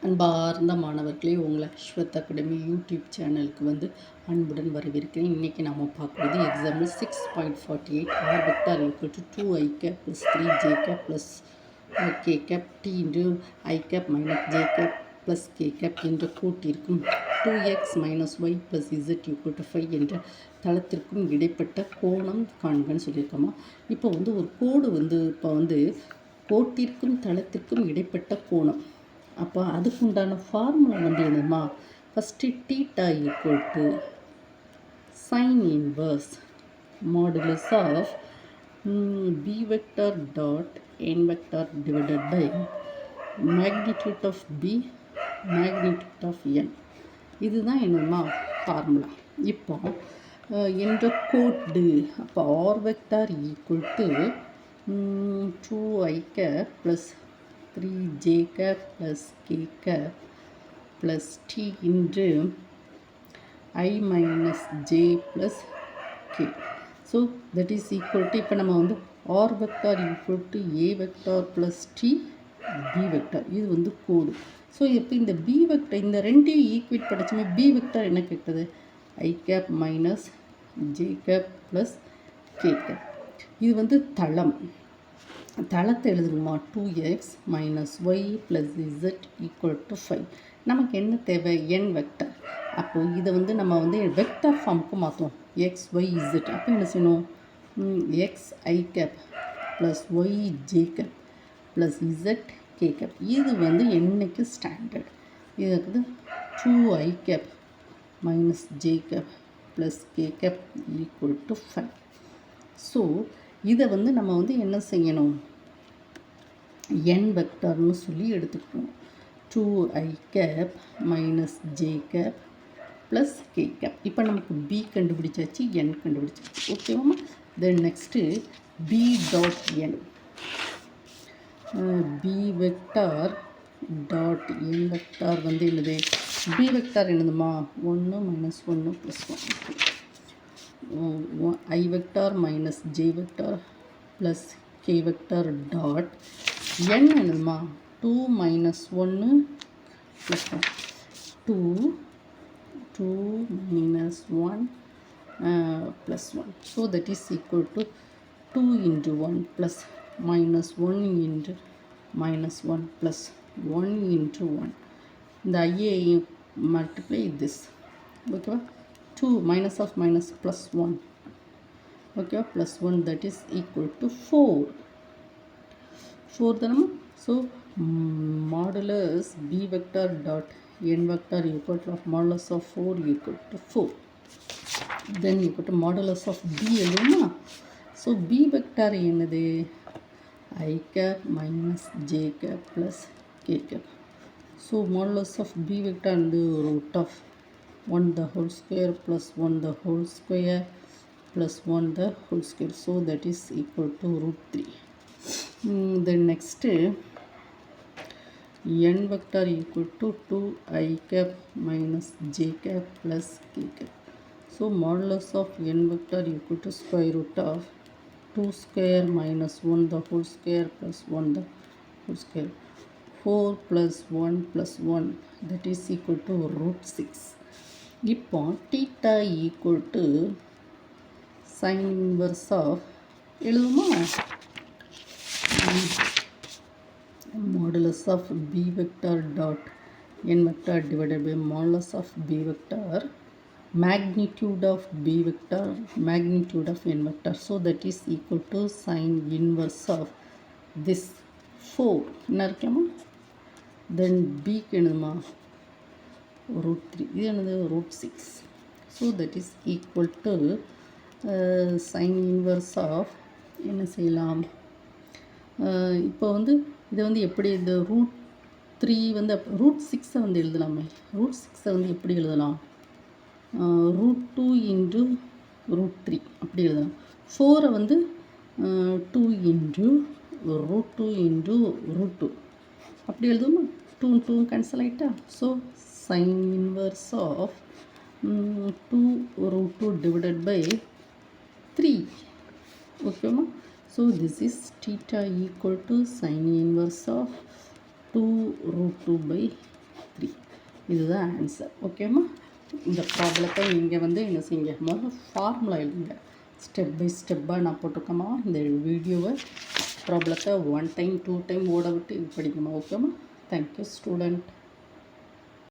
அன்பார்ந்த மாணவர்களே, உங்களை அஸ்வத் அகாடமி யூடியூப் சேனலுக்கு அன்புடன் வரவேற்கிறேன். இன்றைக்கி நாம் பார்க்குறது example 6.48 R vector equal to 2i cap plus 3j cap plus K cap T into I cap minus J cap plus K cap என்ற கூட்டிற்கும் 2x minus Y plus Z equal to 5 என்ற தளத்திற்கும் இடைப்பட்ட கோணம் காண்கன்னு சொல்லியிருக்கோமா. இப்போ ஒரு கோடு இப்போ கோட்டிற்கும் தளத்திற்கும் இடைப்பட்ட கோணம். அப்போ அதுக்குண்டான ஃபார்முலா என்னதுமா, first theta equal to sine inverse modulus of B vector dot N vector divided by magnitude of B magnitude of N. இதுதான் என்னதுமா ஃபார்முலா. இப்போ என்ற கோடு அப்போ R vector equal to 2i cap plus 3j cap plus k cap plus t into I minus j plus k. So that is equal to இப்போ நம்ம r vector equal to a vector plus t b vector. இது கோடு. So இப்போ இந்த b vector இந்த ரெண்டையும் equate படிச்சுமே b vector என்ன கேட்டது, i cap minus j cap plus k cap. இது தளம். தளத்தை எழுதுமா 2x minus Y plus Z equal to 5. நமக்கு என்ன தேவை, என் வெக்டர். அப்போது இதை நம்ம வெக்டர் ஃபார்முக்கு மாற்றுவோம், எக்ஸ் ஒய் இசட். அப்போ என்ன செய்யணும், X I cap plus Y J cap plus Z K cap. இது என்னைக்கு ஸ்டாண்டர்ட். இது 2i cap minus J cap plus K cap equal to 5. So இதை நம்ம என்ன செய்யணும், n வெக்டர்னு சொல்லி எடுத்துக்கணும். 2i cap minus J cap plus K cap. இப்போ நமக்கு b கண்டுபிடிச்சாச்சு, n கண்டுபிடிச்சாச்சு. ஓகேவாம்மா. Then next b dot n, b vector dot n vector என்னது, b வெக்டார் என்னதுமா 1 minus 1 plus 1, i vector minus j vector plus k vector dot n என்னதுமா 2 minus 1 plus 1, 2 minus 1 plus 1. So that is equal to 2 into 1 plus minus 1 into minus 1 plus 1 into 1. The I multiply this. Okay. 2 minus of minus plus 1, okay, plus 1, that is equal to 4. 4 then, so modulus b vector dot n vector equal to modulus of 4 equal to 4. Then you put a modulus of b alone. So b vector என்னது, I cap minus j cap plus k cap. So modulus of b vector and the root of 1 the whole square plus 1 the whole square plus 1 the whole square. So that is equal to root 3. Then next n vector equal to 2i cap minus j cap plus k cap. So modulus of n vector equal to square root of 2 square minus 1 the whole square plus 1 the whole square. 4 plus 1 plus 1, that is equal to root 6. இப்போ theta equal to sine inverse of எழுதுமா, modulus of B vector dot N vector divided by modulus of B vector magnitude of B vector magnitude of N vector. So that is equal to sine inverse of this 4 என்ன இருக்கேம்மா. தென் பிக்கு என்னதுமா root 3, இது என்னது root 6. So that is equal to sin inverse of என்ன செய்யலாம், இப்போ இதை எப்படி இந்த ரூட் 3 ரூட் 6 எழுதலாமே. ரூட் 6 எப்படி எழுதலாம், ரூட் 2 இன்டு ரூட் 3 அப்படி எழுதலாம். 4 2 இன்டு ரூட் 2 இன்டு ரூட் 2 அப்படி எழுதுமா. 2 2 கேன்சல் ஆகிட்டா. So sin inverse of 2 root 2 divided by 3. Okay, ma? So this is theta equal to sin inverse of 2 root 2 by 3. இதுதான் answer. ஓகேம்மா? இந்த ப்ராப்ளத்தை நீங்கள் வந்து என்ன செய்யுங்க, முதல்ல ஃபார்முலா எழுதுங்க. ஸ்டெப் பை ஸ்டெப்பாக நான் போட்டிருக்கேம்மா. இந்த வீடியோவை ப்ராப்ளத்தை 1 டைம் 2 டைம் ஓட விட்டு இது படிக்கணுமா? ஓகேம்மா? Thank you student.